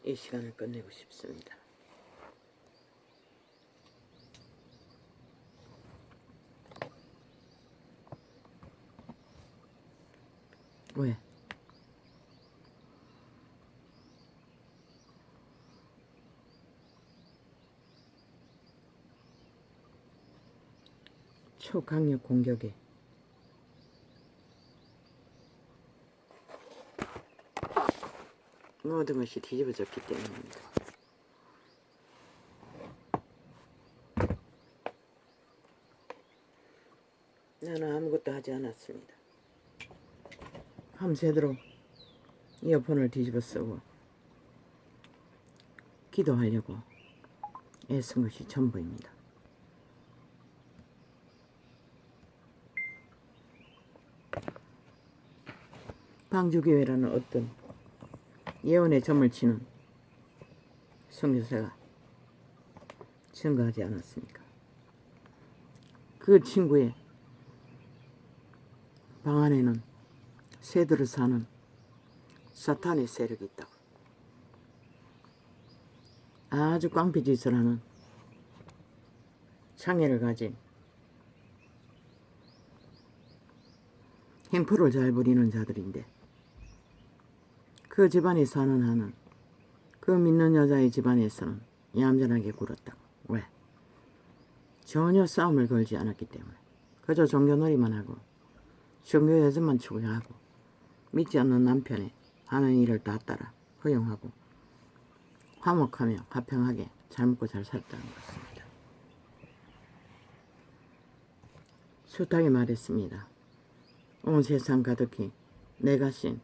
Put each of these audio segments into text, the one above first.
이 시간을 끝내고 싶습니다. 왜? 초강력 공격에 모든 것이 뒤집어졌기 때문입니다. 나는 아무것도 하지 않았습니다. 밤새도록 이어폰을 뒤집어 쓰고 기도하려고 애쓴 것이 전부입니다. 방주교회라는 어떤 예언의 점을 치는 선교사가 증거하지 않았습니까? 그 친구의 방 안에는 새들을 사는 사탄의 세력이 있다고. 아주 깡패짓을 하는 창의를 가진 행포를 잘 부리는 자들인데 그 집안에 사는 한은 그 믿는 여자의 집안에서는 얌전하게 굴었다고. 왜? 전혀 싸움을 걸지 않았기 때문에. 그저 종교놀이만 하고 종교 여전만 추구하고 믿지 않는 남편의 하는 일을 다 따라 허용하고 화목하며 화평하게 잘 먹고 잘 살았다는 것입니다. 숱하게 말했습니다. 온 세상 가득히 내가 신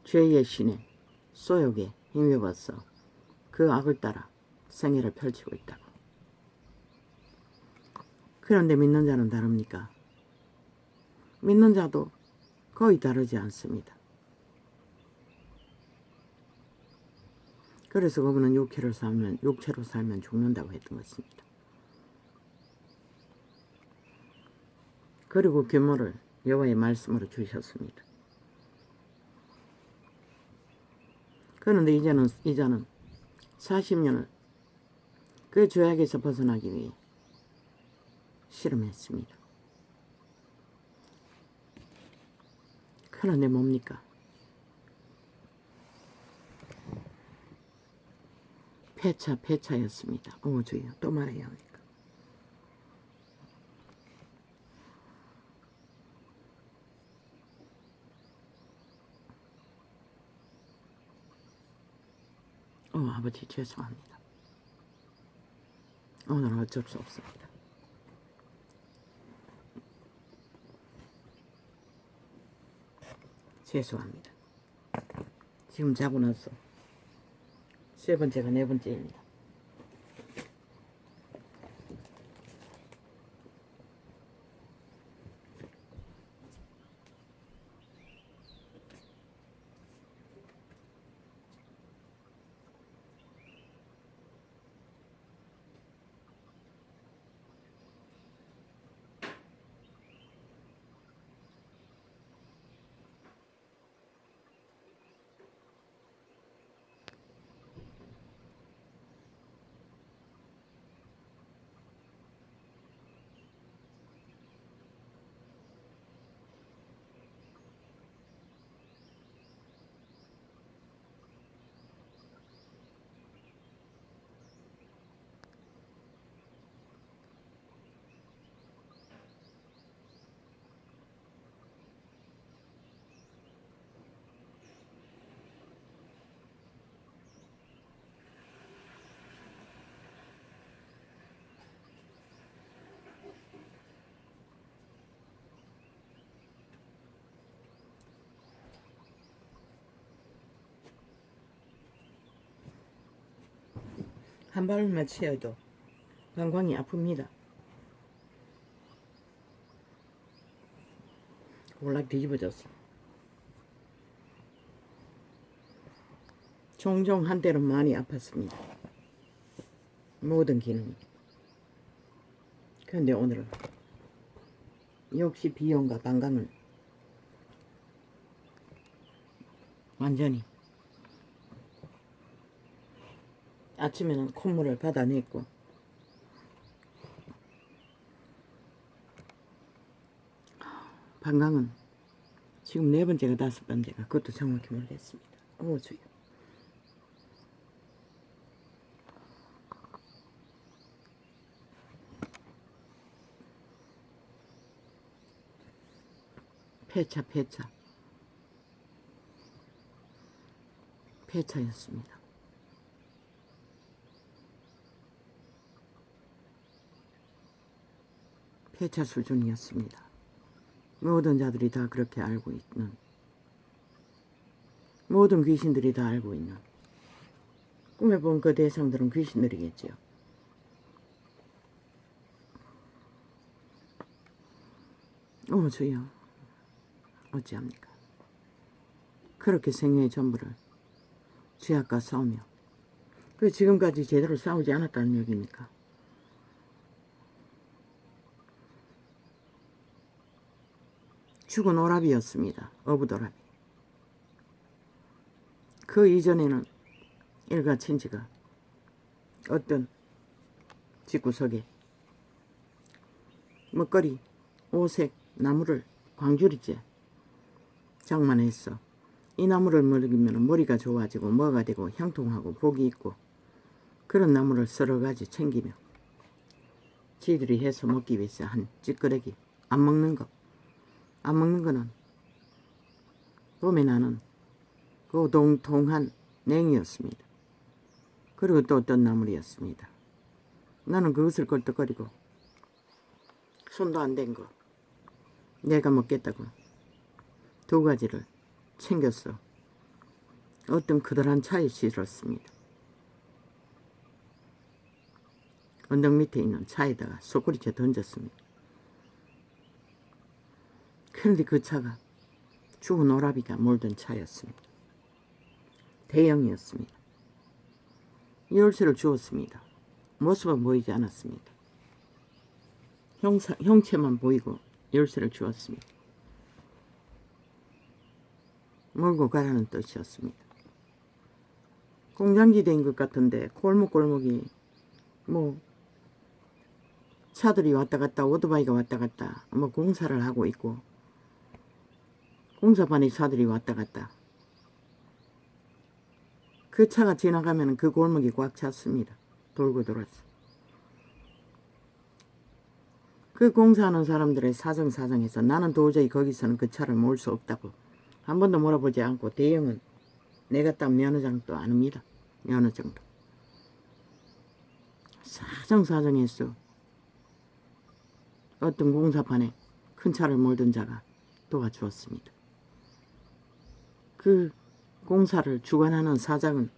죄의 신의 소욕에 힘입어서 그 악을 따라 생애를 펼치고 있다고. 그런데 믿는 자는 다릅니까? 믿는 자도 거의 다르지 않습니다. 그래서 그분은 육체로 살면 죽는다고 했던 것입니다. 그리고 규모를 여호와의 말씀으로 주셨습니다. 그런데 이제는 40년을 그 죄악에서 벗어나기 위해 실험했습니다. 그런데 뭡니까? 폐차였습니다. 주여, 또 말해야 합니까? 아버지 죄송합니다. 오늘은 어쩔 수 없습니다. 죄송합니다. 지금 자고 나서 세 번째가 네 번째입니다. 한 발만 치어도 방광이 아픕니다. 올락 뒤집어졌어. 종종 한때는 많이 아팠습니다. 모든 기능이. 그런데 오늘은 역시 비용과 방광을 완전히 아침에는 콧물을 받아냈고 방광은 지금 4번째가 5번째가 그것도 정확히 모르겠습니다. 주여. 폐차였습니다. 폐차 수준이었습니다. 모든 자들이 다 그렇게 알고 있는, 모든 귀신들이 다 알고 있는, 꿈에 본 그 대상들은 귀신들이겠지요. 주여, 어찌합니까? 그렇게 생애의 전부를 죄악과 싸우며 그 지금까지 제대로 싸우지 않았다는 얘기입니까? 죽은 오라비였습니다. 어부도라비. 그 이전에는 일가 친지가 어떤 집구석에 먹거리, 오색 나무를 광주리째 장만했어. 이 나무를 먹이면 머리가 좋아지고 뭐가 되고 향통하고 복이 있고 그런 나무를 서너 가지 챙기며 지들이 해서 먹기 위해서 한 찌끄레기 안 먹는 거는 봄에 나는 그 동통한 냉이였습니다. 그리고 또 어떤 나물이었습니다. 나는 그것을 걸떡거리고 손도 안 댄 거 내가 먹겠다고 2가지를 챙겼어. 어떤 그들한 차에 실었습니다. 언덕 밑에 있는 차에다가 소쿠리째 던졌습니다. 그런데 그 차가 죽은 오라비가 몰던 차였습니다. 대형이었습니다. 열쇠를 주었습니다. 모습은 보이지 않았습니다. 형체만 보이고 열쇠를 주었습니다. 몰고 가라는 뜻이었습니다. 공장지대인 것 같은데 골목골목이 차들이 왔다 갔다 오토바이가 왔다 갔다 공사를 하고 있고 공사반의 차들이 왔다 갔다 그 차가 지나가면 그 골목이 꽉 찼습니다. 돌고 돌아서 그 공사하는 사람들의 사정사정해서 나는 도저히 거기서는 그 차를 몰 수 없다고 한 번도 물어보지 않고 대형은 내가 딴 면허장도 아닙니다. 면허장도 사정사정해서 어떤 공사판에 큰 차를 몰던 자가 도와주었습니다. 그 공사를 주관하는 사장은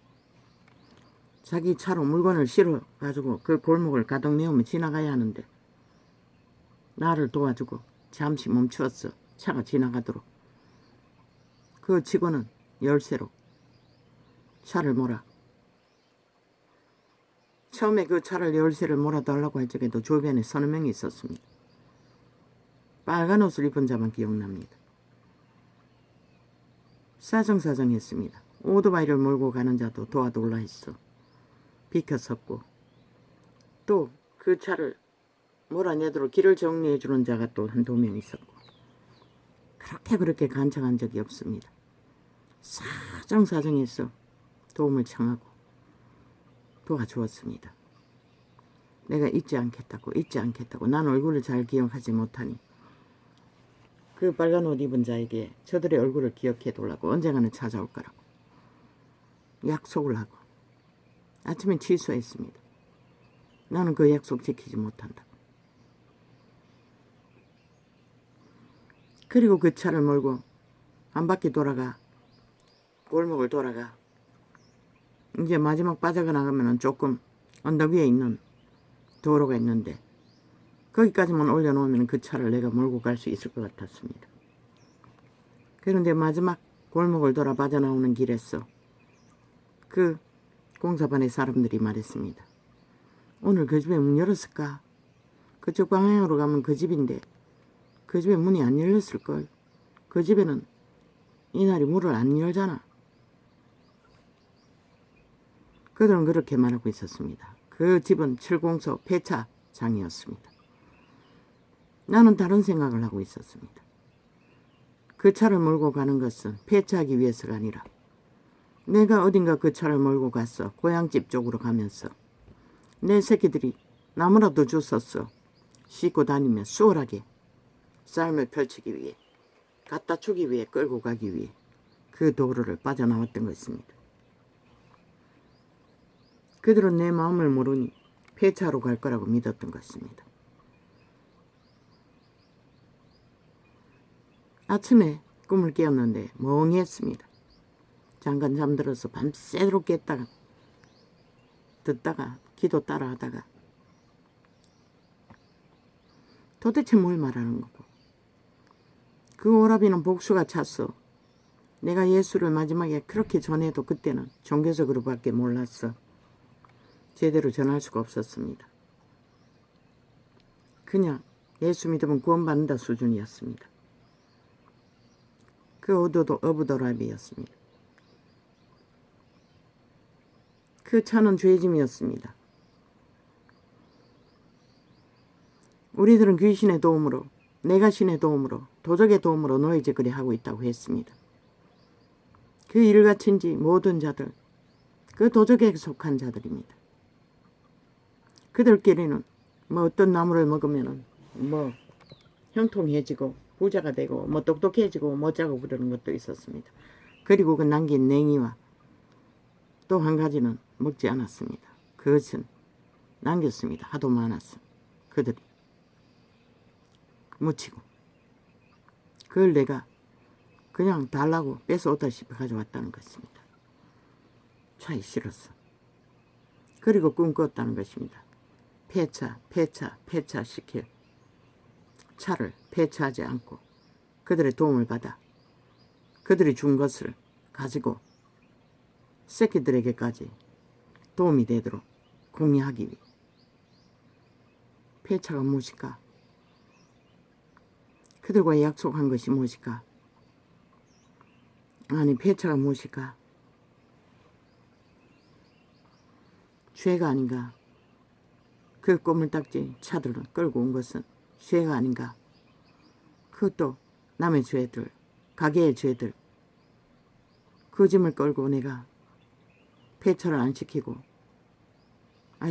자기 차로 물건을 실어 가지고 그 골목을 가득 메우며 지나가야 하는데 나를 도와주고 잠시 멈추었어. 차가 지나가도록. 그 직원은 열쇠로 차를 몰아 처음에 그 차를 열쇠를 몰아달라고 할 적에도 주변에 서너 명이 있었습니다. 빨간 옷을 입은 자만 기억납니다. 사정사정했습니다. 오토바이를 몰고 가는 자도 도와달라 했어. 비켜섰고 또 그 차를 몰아내도록 길을 정리해주는 자가 또 1-2명 있었고 그렇게 간청한 적이 없습니다. 사정사정해서 도움을 청하고 도와주었습니다. 내가 잊지 않겠다고 난 얼굴을 잘 기억하지 못하니 그 빨간 옷 입은 자에게 저들의 얼굴을 기억해 두려고 언젠가는 찾아올 거라고 약속을 하고 아침에 취소했습니다. 나는 그 약속 지키지 못한다. 그리고 그 차를 몰고 한 바퀴 돌아가 골목을 돌아가 이제 마지막 빠져나가면 조금 언덕 위에 있는 도로가 있는데 거기까지만 올려놓으면 그 차를 내가 몰고 갈 수 있을 것 같았습니다. 그런데 마지막 골목을 돌아 빠져나오는 길에서 그 공사반의 사람들이 말했습니다. 오늘 그 집에 문 열었을까? 그쪽 방향으로 가면 그 집인데 그 집에 문이 안 열렸을걸. 그 집에는 이날이 문을 안 열잖아. 그들은 그렇게 말하고 있었습니다. 그 집은 철공소 폐차장이었습니다. 나는 다른 생각을 하고 있었습니다. 그 차를 몰고 가는 것은 폐차하기 위해서가 아니라 내가 어딘가 그 차를 몰고 가서 고향집 쪽으로 가면서 내 새끼들이 나무라도 주웠어 싣고 다니며 수월하게 삶을 펼치기 위해 갖다 주기 위해 끌고 가기 위해 그 도로를 빠져나왔던 것입니다. 그들은 내 마음을 모르니 폐차로 갈 거라고 믿었던 것입니다. 아침에 꿈을 깨었는데 멍했습니다. 잠깐 잠들어서 밤새도록 깼다가 듣다가 기도 따라 하다가 도대체 뭘 말하는 거고 그 오라비는 복수가 찼어. 내가 예수를 마지막에 그렇게 전해도 그때는 종교적으로밖에 몰랐어. 제대로 전할 수가 없었습니다. 그냥 예수 믿으면 구원받는다 수준이었습니다. 그 어부도라비였습니다. 그 차는 죄짐이었습니다. 우리들은 귀신의 도움으로 내가 신의 도움으로 도적의 도움으로 노예제거리 하고 있다고 했습니다. 그 일을 갖춘 지 모든 자들 그 도적에 속한 자들입니다. 그들끼리는 어떤 나무를 먹으면은 형통해지고 부자가 되고 똑똑해지고 못자고 그러는 것도 있었습니다. 그리고 그 남긴 냉이와 또 한 가지는 먹지 않았습니다. 그것은 남겼습니다. 하도 많았어. 그들이 묻히고 그걸 내가 그냥 달라고 뺏어오다시피 가져왔다는 것입니다. 차에 실었어. 그리고 꿈꿨다는 것입니다. 폐차시킬 차를 폐차하지 않고 그들의 도움을 받아 그들이 준 것을 가지고 새끼들에게까지 도움이 되도록 공유하기 위해. 폐차가 무엇일까? 그들과 약속한 것이 무엇일까? 아니, 폐차가 무엇일까? 죄가 아닌가? 그 꼬물딱지 차들을 끌고 온 것은 죄가 아닌가? 그것도 남의 죄들, 가게의 죄들, 그 짐을 끌고 내가 폐차를 안 시키고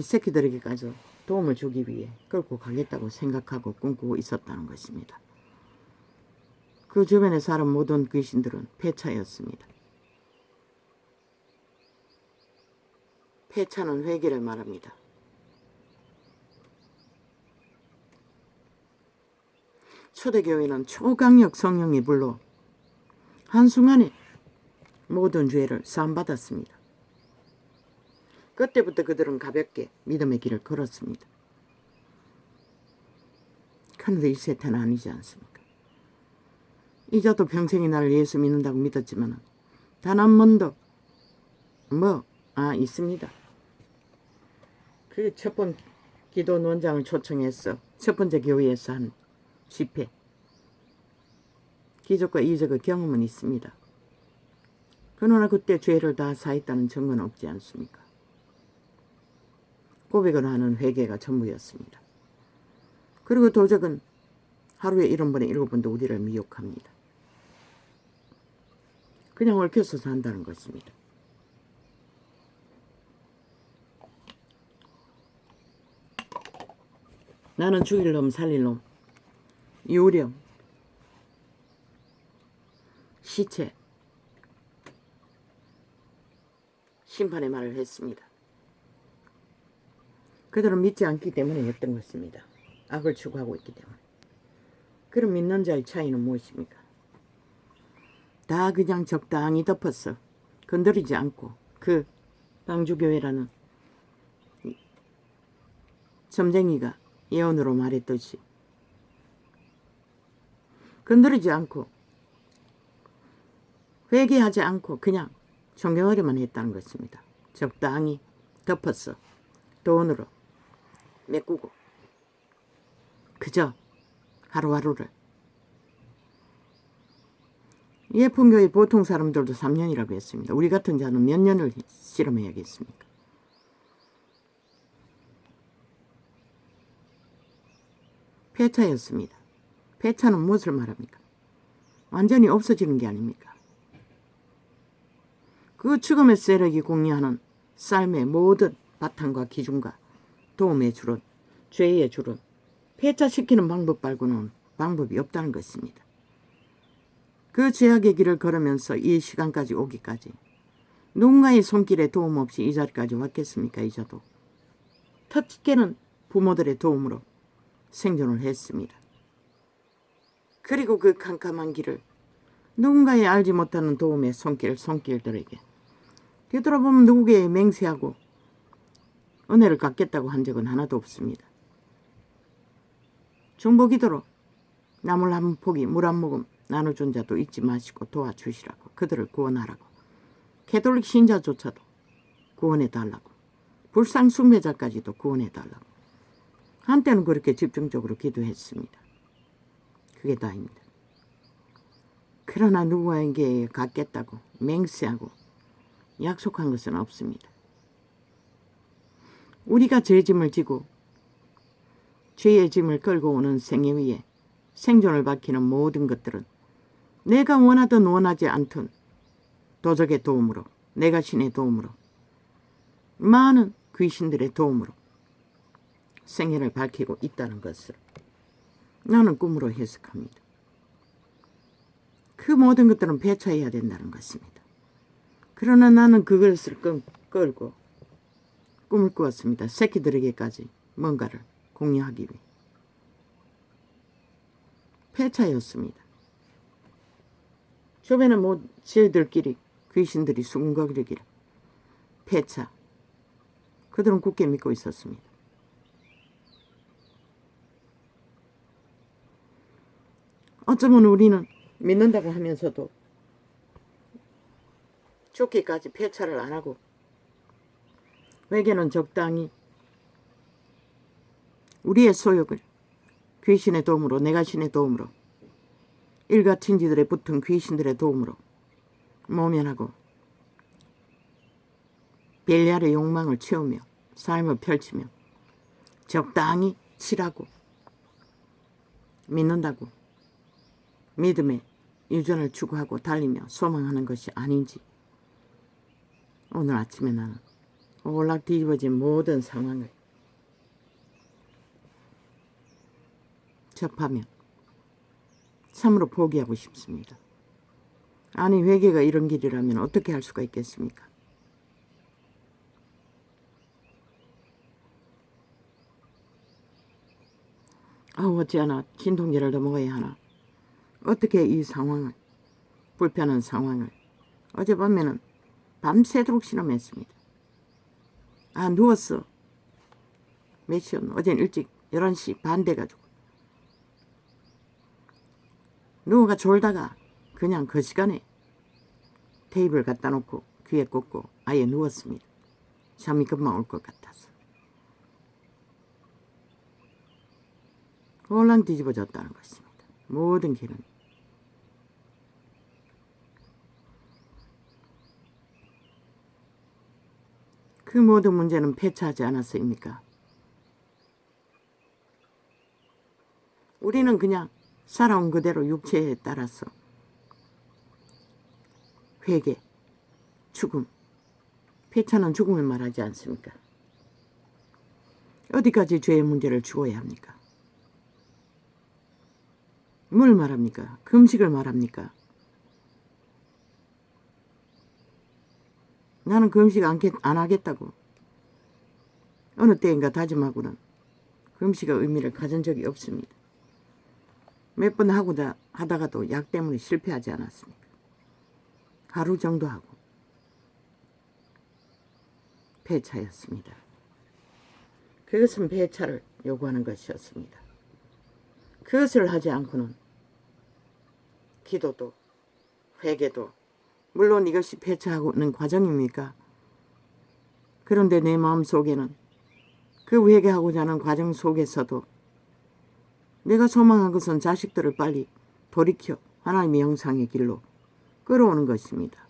새끼들에게까지 도움을 주기 위해 끌고 가겠다고 생각하고 꿈꾸고 있었다는 것입니다. 그 주변에 살은 모든 귀신들은 폐차였습니다. 폐차는 회개를 말합니다. 초대교회는 초강력 성령의 불로 한순간에 모든 죄를 사함받았습니다. 그때부터 그들은 가볍게 믿음의 길을 걸었습니다. 그런데 이 세태는 아니지 않습니까? 이자도 평생이 나를 예수 믿는다고 믿었지만 단 한 번도 있습니다. 그 첫 번 기도 논장을 초청해서 첫 번째 교회에서 한 집회 기적과 이적의 경험은 있습니다. 그러나 그때 죄를 다 사했다는 증거는 없지 않습니까? 고백을 하는 회개가 전부였습니다. 그리고 도적은 하루에 7번에 7번도 우리를 미혹합니다. 그냥 얽혀서 산다는 것입니다. 나는 죽일 놈 살릴 놈, 유령, 시체, 심판의 말을 했습니다. 그들은 믿지 않기 때문에 했던 것입니다. 악을 추구하고 있기 때문에. 그럼 믿는 자의 차이는 무엇입니까? 다 그냥 적당히 덮었어. 건드리지 않고 그 방주교회라는 점쟁이가 예언으로 말했듯이 건드리지 않고 회개하지 않고 그냥 존경하기만 했다는 것입니다. 적당히 덮었어. 돈으로 메꾸고 그저 하루하루를. 예품교회 보통 사람들도 3년이라고 했습니다. 우리 같은 자는 몇 년을 실험해야겠습니까? 폐차였습니다. 폐차는 무엇을 말합니까? 완전히 없어지는 게 아닙니까? 그 죽음의 세력이 공유하는 삶의 모든 바탕과 기준과 도움의 줄은, 죄의 줄은 폐차시키는 방법 말고는 방법이 없다는 것입니다. 그 죄악의 길을 걸으면서 이 시간까지 오기까지 누군가의 손길에 도움 없이 이 자리까지 왔겠습니까? 잊어도 첫째는 부모들의 도움으로 생존을 했습니다. 그리고 그 캄캄한 길을 누군가의 알지 못하는 도움의 손길들에게 되돌아보면 누구에게 맹세하고 은혜를 갚겠다고 한 적은 하나도 없습니다. 중보기도로 나물 한 포기 물 한 모금 나눠준 자도 잊지 마시고 도와주시라고, 그들을 구원하라고, 캐톨릭 신자조차도 구원해달라고, 불상 숭배자까지도 구원해달라고 한때는 그렇게 집중적으로 기도했습니다. 그게 다입니다. 그러나 누구에게 갚겠다고 맹세하고 약속한 것은 없습니다. 우리가 죄 짐을 지고 죄의 짐을 끌고 오는 생애 위에 생존을 밝히는 모든 것들은 내가 원하든 원하지 않든 도적의 도움으로, 내가 신의 도움으로, 많은 귀신들의 도움으로 생애를 밝히고 있다는 것을 나는 꿈으로 해석합니다. 그 모든 것들은 폐차해야 된다는 것입니다. 그러나 나는 그것을 끌고 꿈을 꾸었습니다. 새끼들에게까지 뭔가를 공유하기 위해. 폐차였습니다. 주변에 저희들끼리 귀신들이 수군거리기를 폐차. 그들은 굳게 믿고 있었습니다. 어쩌면 우리는 믿는다고 하면서도 죽기까지 폐차를 안 하고 회개는 적당히 우리의 소욕을 귀신의 도움으로, 내가 신의 도움으로, 일가친지들에 붙은 귀신들의 도움으로 모면하고 벨리알의 욕망을 채우며 삶을 펼치며 적당히 치라고 믿는다고 믿음의 유전을 추구하고 달리며 소망하는 것이 아닌지 오늘 아침에 나는 올락 뒤집어진 모든 상황을 접하며 참으로 포기하고 싶습니다. 아니, 회개가 이런 길이라면 어떻게 할 수가 있겠습니까? 어찌하나 진통제를 더 먹어야 하나. 어떻게 이 상황을, 불편한 상황을 어젯밤에는 밤새도록 실험했습니다. 누웠어. 몇 시였나? 어제는 일찍 11시 반 돼가지고 누워가 졸다가 그냥 그 시간에 테이블 갖다 놓고 귀에 꽂고 아예 누웠습니다. 잠이 금방 올 것 같아서. 홀랑 뒤집어졌다는 것입니다. 모든 길은. 그 모든 문제는 폐차하지 않았습니까? 우리는 그냥 살아온 그대로 육체에 따라서 회개, 죽음, 폐차는 죽음을 말하지 않습니까? 어디까지 죄의 문제를 죽어야 합니까? 뭘 말합니까? 금식을 말합니까? 나는 금식 안 하겠다고 어느 때인가 다짐하고는 금식의 의미를 가진 적이 없습니다. 몇 번 하다가도 약 때문에 실패하지 않았습니까? 하루 정도 하고 폐차였습니다. 그것은 폐차를 요구하는 것이었습니다. 그것을 하지 않고는 기도도 회개도 물론 이것이 폐차하는 과정입니까? 그런데 내 마음속에는 그 회개하고자 하는 과정 속에서도 내가 소망한 것은 자식들을 빨리 돌이켜 하나님의 영상의 길로 끌어오는 것입니다.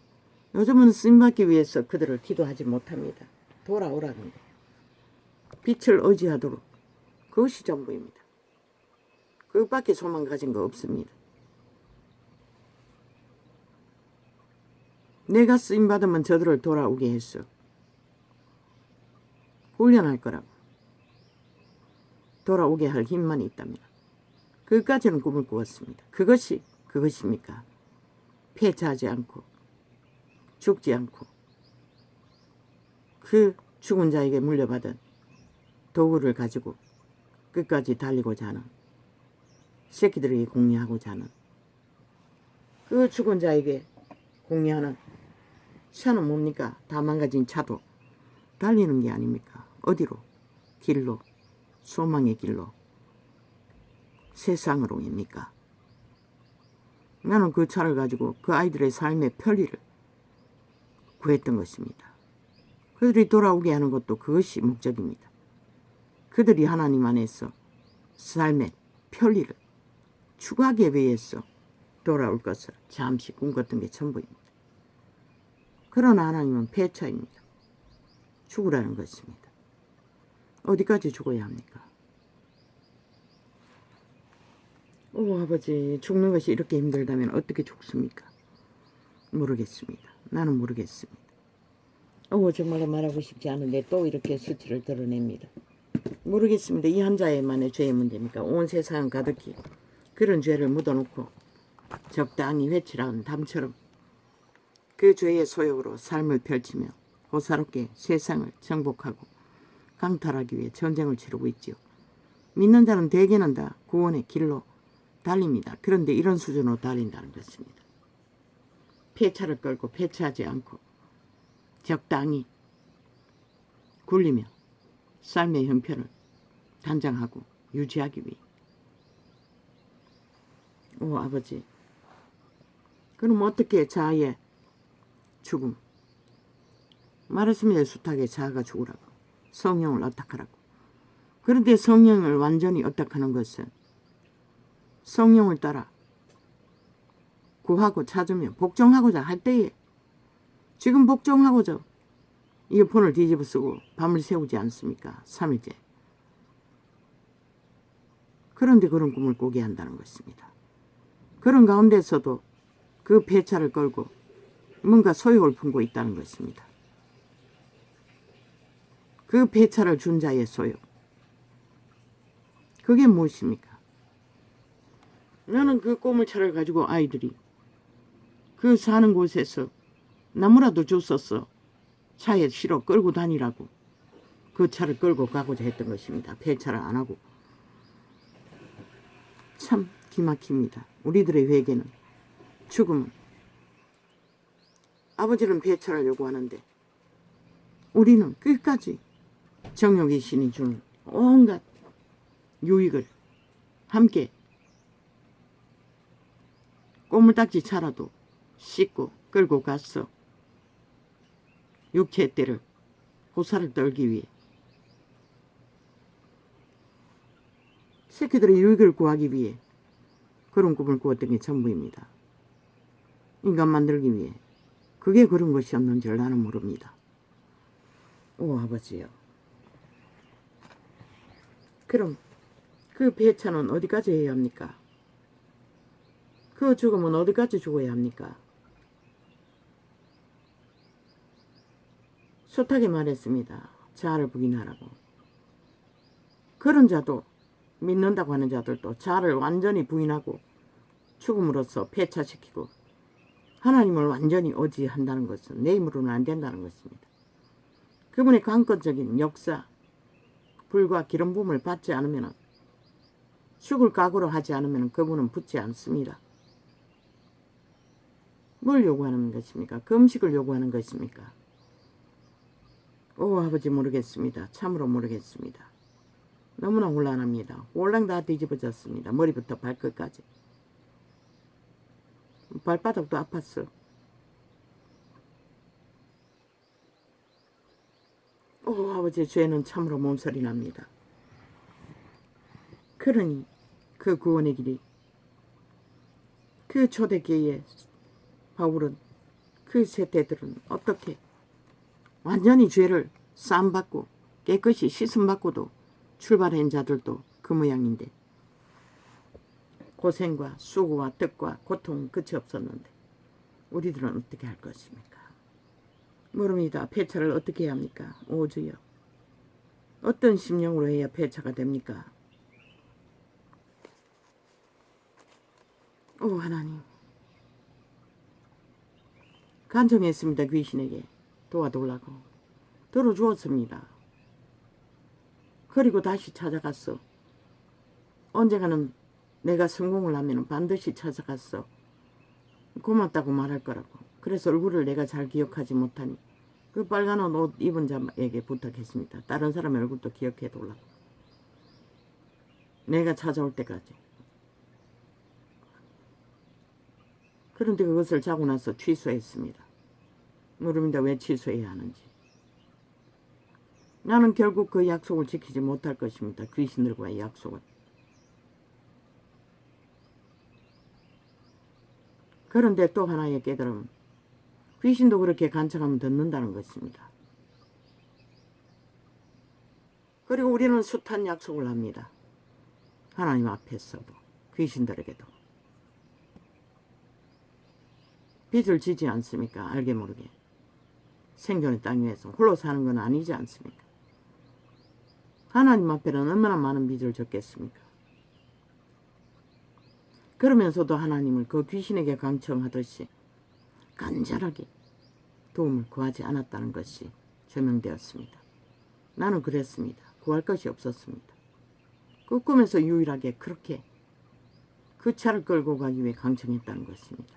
요즘은 쓰임받기 위해서 그들을 기도하지 못합니다. 돌아오라는 것. 빛을 의지하도록 그것이 전부입니다. 그것밖에 소망 가진 거 없습니다. 내가 쓰임받으면 저들을 돌아오게 했어. 훈련할 거라고. 돌아오게 할 힘만 있다면. 그것까지는 꿈을 꾸었습니다. 그것입니까? 폐차하지 않고 죽지 않고 그 죽은 자에게 물려받은 도구를 가지고 끝까지 달리고자 하는, 새끼들에게 공리하고자 하는, 그 죽은 자에게 공리하는 차는 뭡니까? 다 망가진 차도 달리는 게 아닙니까? 어디로? 길로, 소망의 길로, 세상으로입니까? 나는 그 차를 가지고 그 아이들의 삶의 편리를 구했던 것입니다. 그들이 돌아오게 하는 것도 그것이 목적입니다. 그들이 하나님 안에서 삶의 편리를 추구하기 위해서 돌아올 것을 잠시 꿈꿨던 게 전부입니다. 그러나 하나님은 폐차입니다. 죽으라는 것입니다. 어디까지 죽어야 합니까? 오, 아버지, 죽는 것이 이렇게 힘들다면 어떻게 죽습니까? 모르겠습니다. 나는 모르겠습니다. 정말로 말하고 싶지 않은데 또 이렇게 수치를 드러냅니다. 모르겠습니다. 이 한 자의만의 죄의 문제입니까? 온 세상은 가득히 그런 죄를 묻어놓고 적당히 회칠한 담처럼 그 죄의 소욕으로 삶을 펼치며 호사롭게 세상을 정복하고 강탈하기 위해 전쟁을 치르고 있지요. 믿는 자는 대개는 다 구원의 길로 달립니다. 그런데 이런 수준으로 달린다는 것입니다. 폐차를 끌고 폐차하지 않고 적당히 굴리며 삶의 형편을 단장하고 유지하기 위해. 오, 아버지, 그럼 어떻게 자아의 죽음, 말했습니다. 숱하게 자아가 죽으라고, 성령을 어떡하라고. 그런데 성령을 완전히 어떡하는 것은 성령을 따라 구하고 찾으며 복종하고자 할 때에, 지금 복종하고자 이어폰을 뒤집어 쓰고 밤을 새우지 않습니까? 3일째. 그런데 그런 꿈을 꾸게 한다는 것입니다. 그런 가운데서도 그 폐차를 걸고 뭔가 소욕을 품고 있다는 것입니다. 그 폐차를 준 자의 소욕, 그게 무엇입니까? 나는 그 꼬물차를 가지고 아이들이 그 사는 곳에서 나무라도 줬었어. 차에 실어 끌고 다니라고 그 차를 끌고 가고자 했던 것입니다. 폐차를 안 하고. 참 기막힙니다. 우리들의 회개는, 죽음은. 아버지는 폐차를 요구하는데 우리는 끝까지 정욕의 신이 주는 온갖 유익을 함께 꼬물딱지 차라도 씻고 끌고 갔어. 육체의 때를 고사를 떨기 위해, 새끼들의 유익을 구하기 위해 그런 꿈을 꾸었던 게 전부입니다. 인간 만들기 위해. 그게 그런 것이었는지를 나는 모릅니다. 오, 아버지요. 그럼 그 폐차는 어디까지 해야 합니까? 그 죽음은 어디까지 죽어야 합니까? 숱하게 말했습니다. 자아를 부인하라고. 그런 자도, 믿는다고 하는 자들도 자아를 완전히 부인하고 죽음으로써 폐차시키고 하나님을 완전히 어지한다는 것은 내 힘으로는 안 된다는 것입니다. 그분의 강권적인 역사, 불과 기름 부음을 받지 않으면, 죽을 각오로 하지 않으면 그분은 붙지 않습니다. 뭘 요구하는 것입니까? 금식을 요구하는 것입니까? 오, 아버지, 모르겠습니다. 참으로 모르겠습니다. 너무나 혼란합니다. 홀랑 다 뒤집어졌습니다. 머리부터 발끝까지. 발바닥도 아팠어. 오, 아버지, 죄는 참으로 몸서리 납니다. 그러니 그 구원의 길이, 그 초대교회의 바울은, 그 세대들은 어떻게 완전히 죄를 쌈받고 깨끗이 씻음받고도 출발한 자들도 그 모양인데, 고생과 수고와 뜻과 고통은 끝이 없었는데 우리들은 어떻게 할 것입니까? 모릅니다. 폐차를 어떻게 해야 합니까? 오 주여, 어떤 심령으로 해야 폐차가 됩니까? 오 하나님, 간청했습니다. 귀신에게 도와달라고 들어주었습니다. 그리고 다시 찾아갔어. 언젠가는 내가 성공을 하면 반드시 찾아갔어. 고맙다고 말할 거라고. 그래서 얼굴을 내가 잘 기억하지 못하니 그 빨간 옷 입은 자에게 부탁했습니다. 다른 사람의 얼굴도 기억해 달라고. 내가 찾아올 때까지. 그런데 그것을 자고 나서 취소했습니다. 모릅니다. 왜 취소해야 하는지. 나는 결국 그 약속을 지키지 못할 것입니다. 귀신들과의 약속을. 그런데 또 하나의 깨달음, 귀신도 그렇게 간청하면 듣는다는 것입니다. 그리고 우리는 숱한 약속을 합니다. 하나님 앞에서도 귀신들에게도. 빚을 지지 않습니까? 알게 모르게. 생존의 땅 위에서 홀로 사는 건 아니지 않습니까? 하나님 앞에는 얼마나 많은 빚을 졌겠습니까? 그러면서도 하나님을 그 귀신에게 강청하듯이 간절하게 도움을 구하지 않았다는 것이 증명되었습니다. 나는 그랬습니다. 구할 것이 없었습니다. 그 꿈에서 유일하게 그렇게 그 차를 끌고 가기 위해 강청했다는 것입니다.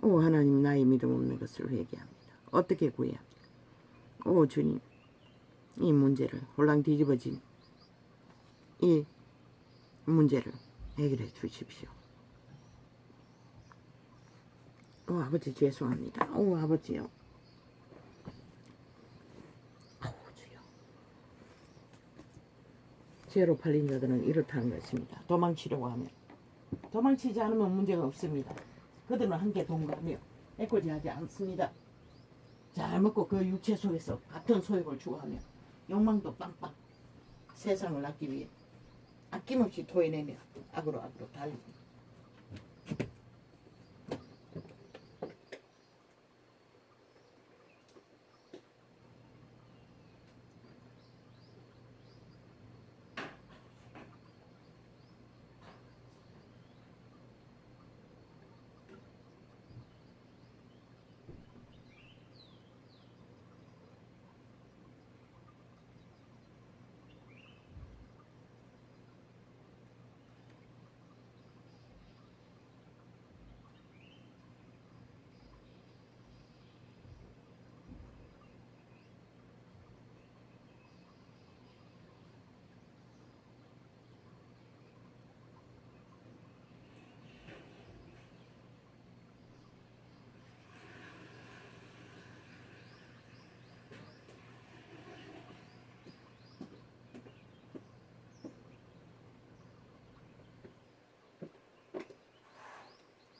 오 하나님, 나의 믿음 없는 것을 회개합니다. 어떻게 구해야 합니까? 오 주님, 이 문제를, 홀랑 뒤집어진 이 문제를 해결해 주십시오. 오 아버지 죄송합니다. 오 아버지요. 아우 주여. 죄로 팔린 자들은 이렇다는 것입니다. 도망치려고 하면, 도망치지 않으면 문제가 없습니다. 그들은 함께 동거하며 애꿎지하지 않습니다. 잘 먹고 그 육체 속에서 같은 소욕을 추구하며 욕망도 빵빵, 세상을 낳기 위해 아낌없이 토해내며 악으로 달립니다.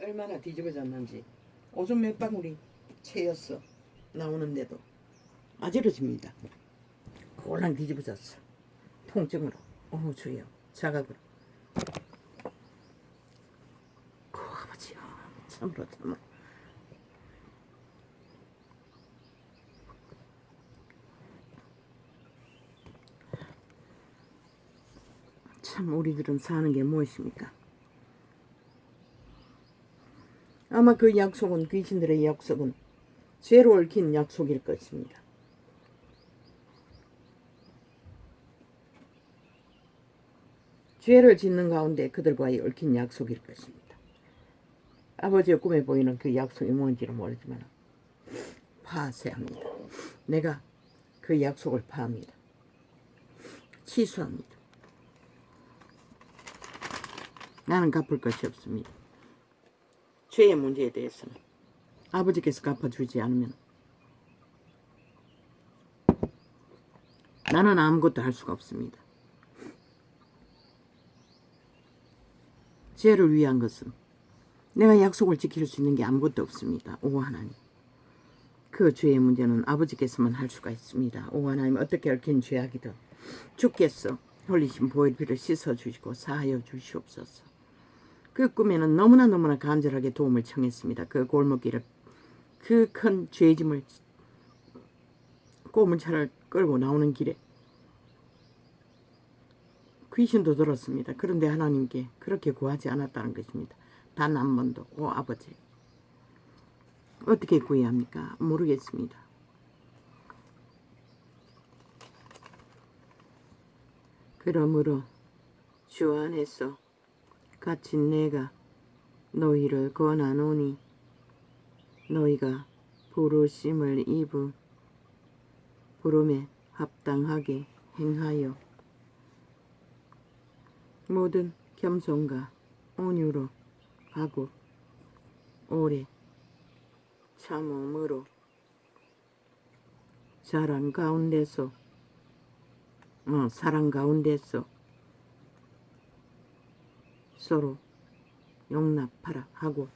얼마나 뒤집어졌는지. 오줌 몇 방울이 채였어. 나오는데도 아지러집니다. 홀랑 뒤집어졌어. 통증으로. 오 주여, 자각으로. 오 아버지요, 참으로. 참 우리들은 사는 게 무엇입니까? 아마 그 약속은, 귀신들의 약속은 죄로 얽힌 약속일 것입니다. 죄를 짓는 가운데 그들과의 얽힌 약속일 것입니다. 아버지의 꿈에 보이는 그 약속이 뭔지는 모르지만 파쇄합니다. 내가 그 약속을 파합니다. 취소합니다. 나는 갚을 것이 없습니다. 죄의 문제에 대해서는 아버지께서 갚아주지 않으면 나는 아무것도 할 수가 없습니다. 죄를 위한 것은 내가 약속을 지킬 수 있는 게 아무것도 없습니다. 오 하나님, 그 죄의 문제는 아버지께서만 할 수가 있습니다. 오 하나님, 어떻게 얽힌 죄악이든 주께서 흘리신 보혈 피를 씻어주시고 사하여 주시옵소서. 그 꿈에는 너무나 간절하게 도움을 청했습니다. 그 골목길을 그 큰 죄짐을 고물차를 끌고 나오는 길에 귀신도 들었습니다. 그런데 하나님께 그렇게 구하지 않았다는 것입니다. 단 한 번도. 오 아버지, 어떻게 구해야 합니까? 모르겠습니다. 그러므로 주 안에서 갇힌 내가 너희를 권하노니 너희가 부르심을 입은 부름에 합당하게 행하여 모든 겸손과 온유로 하고 오래 참음으로 사랑 가운데서 서로 용납하라 하고,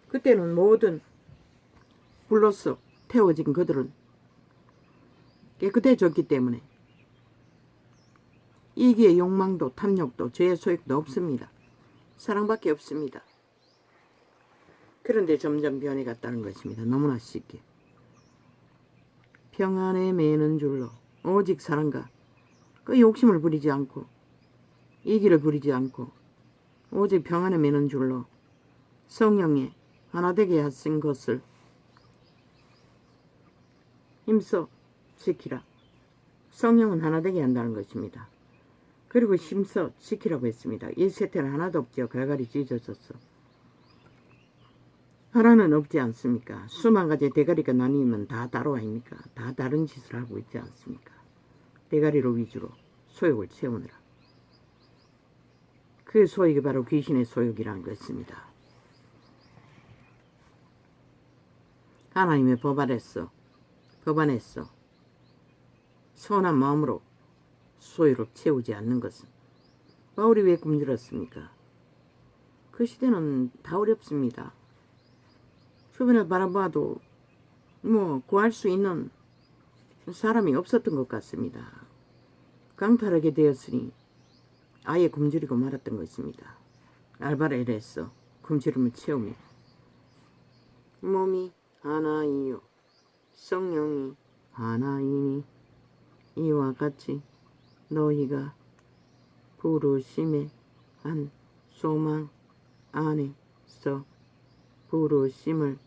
그때는 모든 불로서 태워진 그들은 깨끗해졌기 때문에 이기의 욕망도 탐욕도 죄의 소욕도 없습니다. 사랑밖에 없습니다. 그런데 점점 변해갔다는 것입니다. 너무나 쉽게. 평안에 매는 줄로 오직 사랑과 그 욕심을 부리지 않고 이기를 부리지 않고 오직 평안에 매는 줄로 성령에 하나 되게 하신 것을 힘써 지키라. 성령은 하나 되게 한다는 것입니다. 그리고 힘써 지키라고 했습니다. 이 세태는 하나도 없죠. 갈갈이 찢어졌어. 하나는 없지 않습니까? 수만 가지 대가리가 나뉘면 다 다로 아닙니까? 다 다른 짓을 하고 있지 않습니까? 대가리로 위주로 소욕을 채우느라. 그 소욕이 바로 귀신의 소욕이라는 것입니다. 하나님의 법 안에서 선한 마음으로 소유를 채우지 않는 것은 바울이 왜 굶주렸습니까? 그 시대는 다 어렵습니다. 주변을 바라봐도 구할 수 있는 사람이 없었던 것 같습니다. 강탈하게 되었으니 아예 굶주리고 말았던 것입니다. 알바를 해서 굶주림을 채우며 몸이 하나이요 성령이 하나이니 이와 같이 너희가 부르심의 한 소망 안에서 부르심을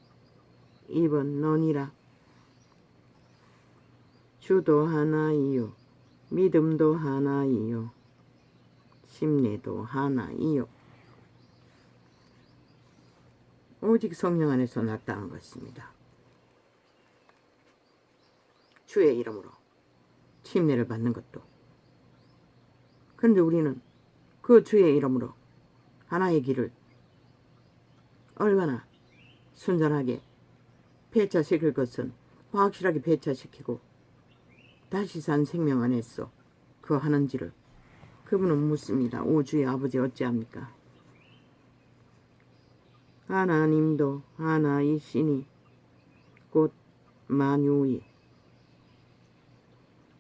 입었느니라. 주도 하나이요 믿음도 하나이요 심례도 하나이요. 오직 성령 안에서 났다는 것입니다. 주의 이름으로 침례를 받는 것도. 그런데 우리는 그 주의 이름으로 하나의 길을 얼마나 순전하게 폐차시킬 것은 확실하게 폐차시키고 다시 산 생명 안에서 그 하는지를 그분은 묻습니다. 오 주의 아버지 어찌합니까? 하나님도 하나이시니 곧 만유의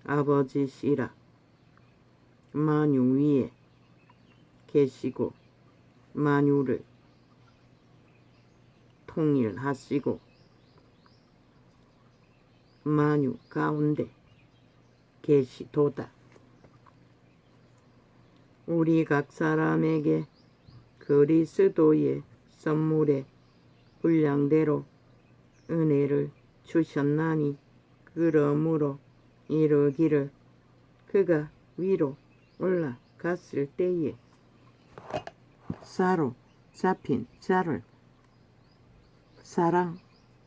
아버지시라. 만유 위에 계시고 만유를 통일하시고 만유 가운데 계시도다. 우리 각 사람에게 그리스도의 선물의 분량대로 은혜를 주셨나니 그러므로 이르기를 그가 위로 올라갔을 때에 사로 잡힌 자를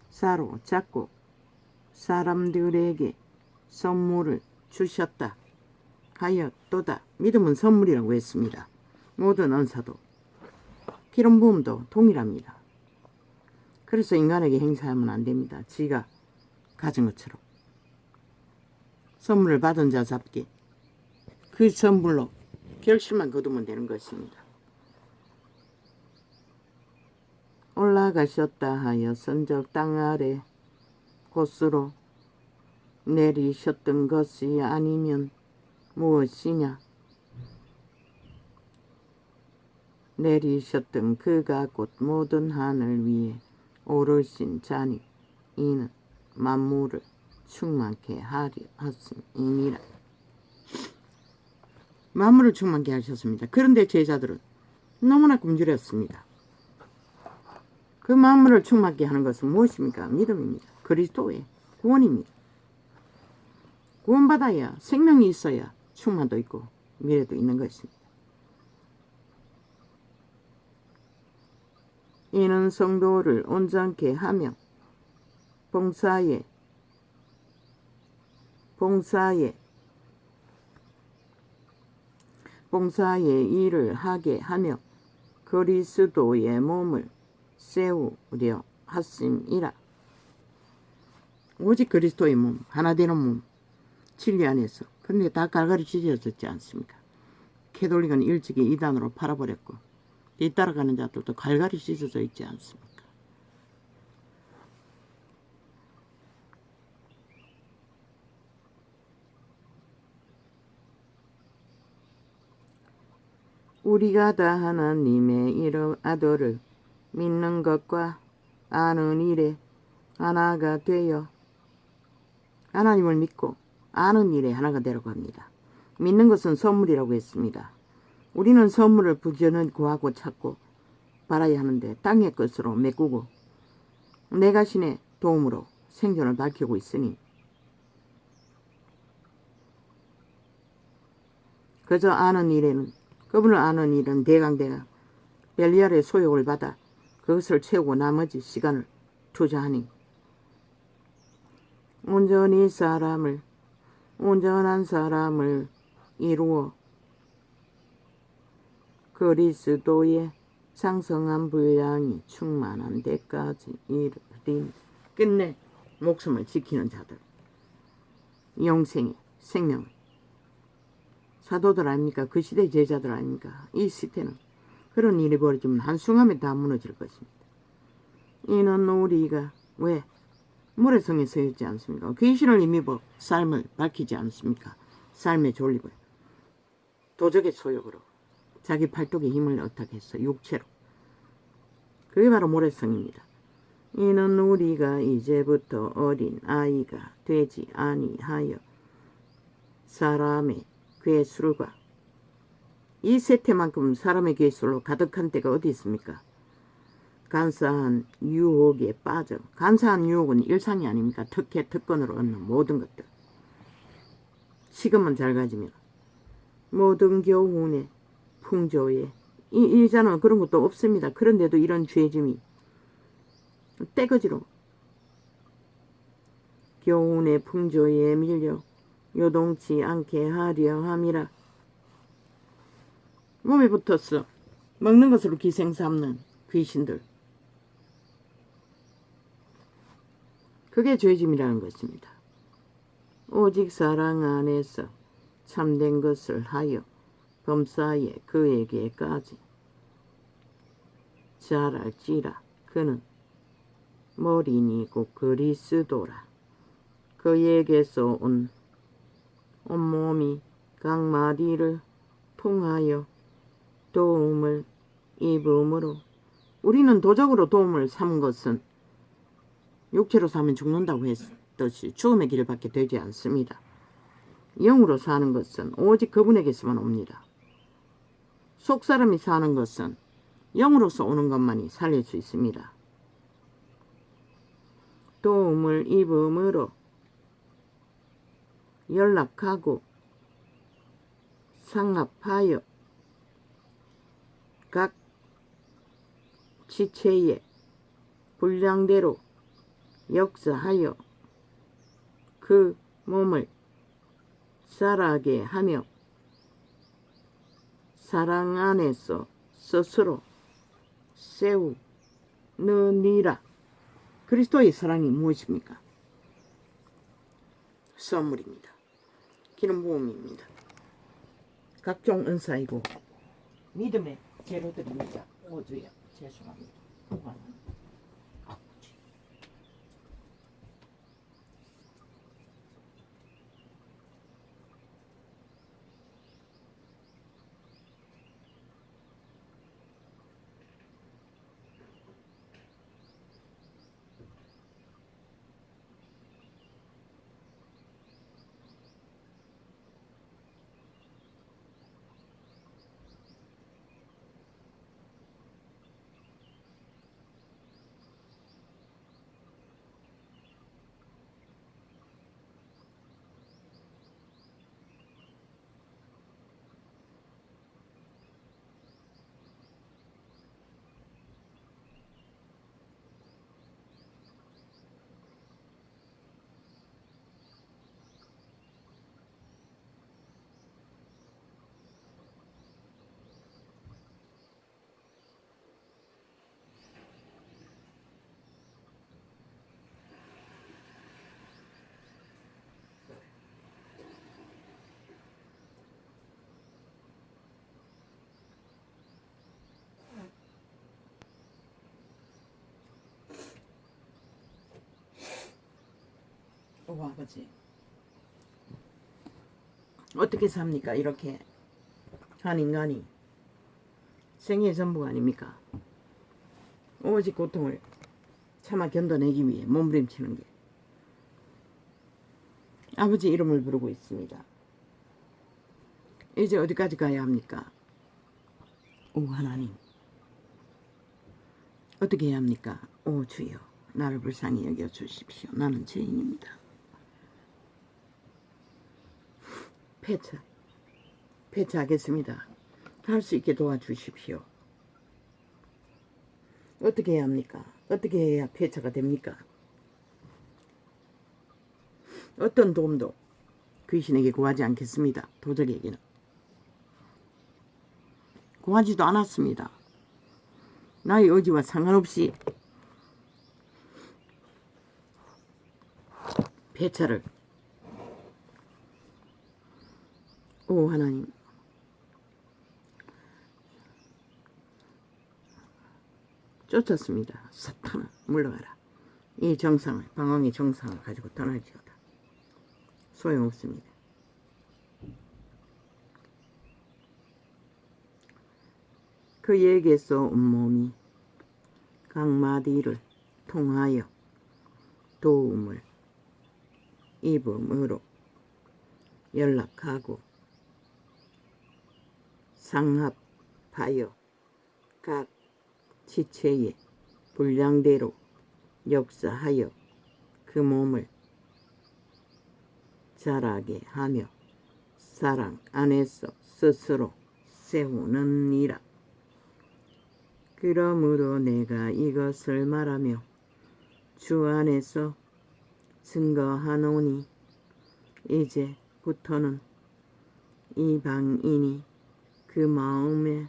사로 잡고 사람들에게 선물을 주셨다 하였도다. 믿음은 선물이라고 했습니다. 모든 은사도 기름 부음도 동일합니다. 그래서 인간에게 행사하면 안 됩니다. 지가 가진 것처럼. 선물을 받은 자 잡기. 그 선물로 결실만 거두면 되는 것입니다. 올라가셨다 하여 선적 땅 아래 곳으로 내리셨던 것이 아니면 무엇이냐? 내리셨던 그가 곧 모든 하늘 위에 오르신 자니 이는 만물을 충만케 하려 하심이니라. 만물을 충만케 하셨습니다. 그런데 제자들은 너무나 굶주렸습니다. 그 만물을 충만케 하는 것은 무엇입니까? 믿음입니다. 그리스도의 구원입니다. 구원받아야 생명이 있어야 충만도 있고 미래도 있는 것입니다. 이는 성도를 온전케 하며 봉사의 일을 하게 하며 그리스도의 몸을 세우려 하심이라. 오직 그리스도의 몸, 하나 되는 몸, 진리 안에서. 그런데 다 갈갈이 찢어졌지 않습니까? 캐톨릭은 일찍이 이단으로 팔아버렸고 뒤따라가는 자들도 갈갈이 찢어져 있지 않습니까? 우리가 다 하나님의 이름 아들을 믿는 것과 아는 일에 하나가 되어 하나님을 믿고 아는 일에 하나가 되라고 합니다. 믿는 것은 선물이라고 했습니다. 우리는 선물을 부지런히 구하고 찾고 바라야 하는데 땅의 것으로 메꾸고 내가 신의 도움으로 생존을 밝히고 있으니 그저 아는 일에는 그분을 아는 일은 대강대강 벨리알의 소욕을 받아 그것을 채우고 나머지 시간을 투자하니 온전한 사람을 이루어 그리스도의 장성한 분량이 충만한 데까지 이르리니. 끝내 목숨을 지키는 자들, 영생의 생명, 사도들 아닙니까? 그 시대 제자들 아닙니까? 이 시대는 그런 일이 벌어지면 한순간에 다 무너질 것입니다. 이는 우리가 왜 모래성에 서 있지 않습니까? 귀신을 힘입어 삶을 밝히지 않습니까? 삶의 존립을 도적의 소욕으로 자기 팔뚝에 힘을 어탁해서 육체로. 그게 바로 모래성입니다. 이는 우리가 이제부터 어린 아이가 되지 아니하여 사람의 괴술과 이 세태만큼 사람의 괴술로 가득한 때가 어디 있습니까? 간사한 유혹에 빠져. 간사한 유혹은 일상이 아닙니까? 특혜 특권으로 얻는 모든 것들. 시금은 잘 가지면 모든 교훈의 풍조에 이 자는 그런 것도 없습니다. 그런데도 이런 죄짐이 떼거지로 교훈의 풍조에 밀려 요동치 않게 하려 함이라. 몸에 붙었어. 먹는 것으로 기생 삼는 귀신들. 그게 죄짐이라는 것입니다. 오직 사랑 안에서 참된 것을 하여 범사에 그에게까지 자랄지라. 그는 머리니고 그리스도라. 그에게서 온 온몸이 각 마디를 통하여 도움을 입음으로. 우리는 도적으로 도움을 삼은 것은 육체로 사면 죽는다고 했듯이 죽음의 길을 받게 되지 않습니다. 영으로 사는 것은 오직 그분에게서만 옵니다. 속사람이 사는 것은 영으로서 오는 것만이 살릴 수 있습니다. 도움을 입음으로 연락하고 상합하여 각 지체의 분량대로 역사하여 그 몸을 자라게 하며 사랑 안에서 스스로 세우느니라. 그리스도의 사랑이 무엇입니까? 선물입니다. 기름부음입니다. 각종 은사이고 믿음의 재료들입니다. 모두야 죄송합니다. 오 아버지 어떻게 삽니까? 이렇게 한 인간이 생애의 전부가 아닙니까? 오직 고통을 참아 견뎌내기 위해 몸부림치는 게 아버지 이름을 부르고 있습니다. 이제 어디까지 가야 합니까? 오 하나님 어떻게 해야 합니까? 오 주여 나를 불쌍히 여겨주십시오. 나는 죄인입니다. 폐차하겠습니다. 할 수 있게 도와주십시오. 어떻게 해야 합니까? 어떻게 해야 폐차가 됩니까? 어떤 도움도 귀신에게 구하지 않겠습니다. 도적에게는 구하지도 않았습니다. 나의 의지와 상관없이 폐차를 오 하나님 쫓았습니다. 사탄아 물러가라. 이 정상을 방황의 정상을 가지고 떠날지어다. 소용없습니다. 그에게서 온몸이 강마디를 통하여 도움을 입음으로 연락하고 상합하여 각 지체의 분량대로 역사하여 그 몸을 자라게 하며 사랑 안에서 스스로 세우느니라. 그러므로 내가 이것을 말하며 주 안에서 증거하노니 이제부터는 이방인이 그 마음에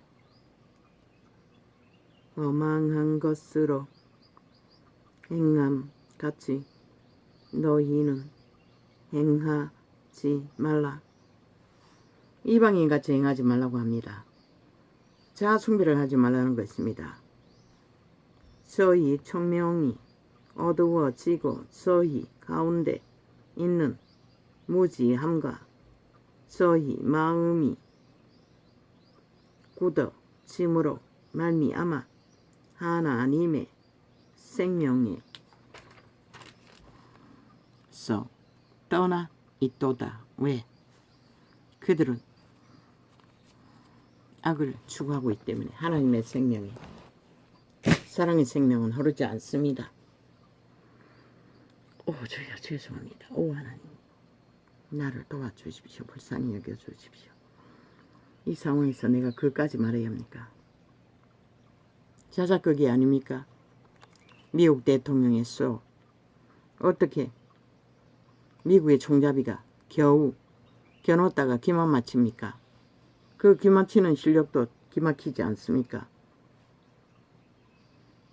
허망한 것으로 행함같이 너희는 행하지 말라. 이방인같이 행하지 말라고 합니다. 자아숭배를 하지 말라는 것입니다. 저희 총명이 어두워지고 저희 가운데 있는 무지함과 저희 마음이 굳어짐으로 말미암아 하나님의 생명에서 떠나 있도다. 왜? 그들은 악을 추구하고 있기 때문에 하나님의 생명이 사랑의 생명은 흐르지 않습니다. 오 주여 죄송합니다. 오 하나님 나를 도와주십시오. 불쌍히 여겨주십시오. 이 상황에서 내가 그까지 말해야 합니까? 자작극이 아닙니까? 미국 대통령의 쏘 어떻게 미국의 총잡이가 겨우 겨눴다가 기만 마칩니까? 그 기막히는 실력도 기막히지 않습니까?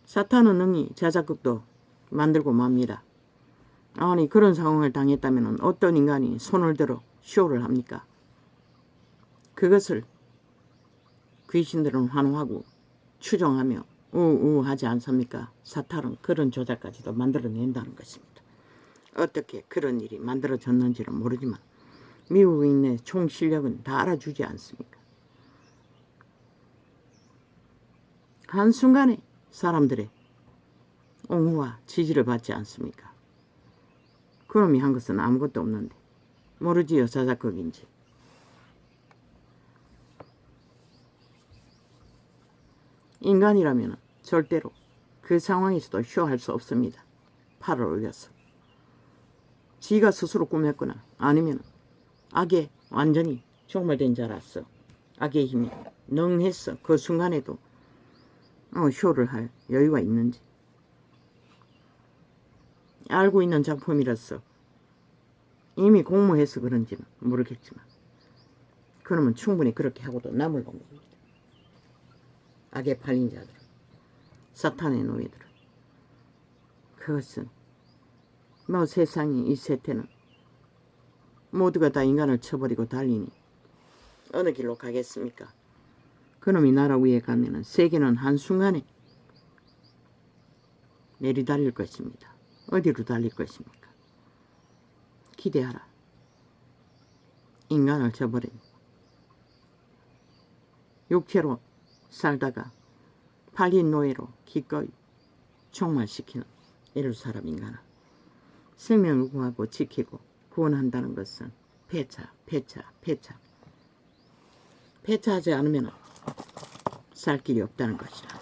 사탄은 능히 자작극도 만들고 맙니다. 아니 그런 상황을 당했다면 어떤 인간이 손을 들어 쇼를 합니까? 그것을 귀신들은 환호하고 추종하며 우우하지 않습니까? 사탄은 그런 조작까지도 만들어낸다는 것입니다. 어떻게 그런 일이 만들어졌는지는 모르지만 미국인의 총 실력은 다 알아주지 않습니까? 한순간에 사람들의 옹호와 지지를 받지 않습니까? 그놈이 한 것은 아무것도 없는데 모르지요 자작극인지. 인간이라면 절대로 그 상황에서도 쇼할 수 없습니다. 팔을 올려서 지가 스스로 꾸몄거나 아니면 악에 완전히 종말된 자라서 악의 힘이 능했어 그 순간에도 쇼를 할 여유가 있는지 알고 있는 작품이라서 이미 공모해서 그런지는 모르겠지만 그러면 충분히 그렇게 하고도 남을 본 겁니다. 악에 팔린 자들은 사탄의 노예들은 그것은 뭐 세상이 이 세태는 모두가 다 인간을 쳐버리고 달리니 어느 길로 가겠습니까? 그놈이 나라 위에 가면은 세계는 한순간에 내리달릴 것입니다. 어디로 달릴 것입니까? 기대하라. 인간을 저버린 육체로 살다가 팔린 노예로 기꺼이 종말시키는 이를 사람 인간아. 생명을 구하고 지키고 구원한다는 것은 폐차하지 않으면 살 길이 없다는 것이라.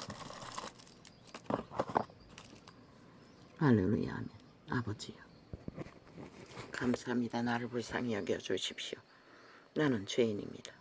할렐루야. 아멘. 아버지요, 감사합니다. 나를 불쌍히 여겨 주십시오. 나는 죄인입니다.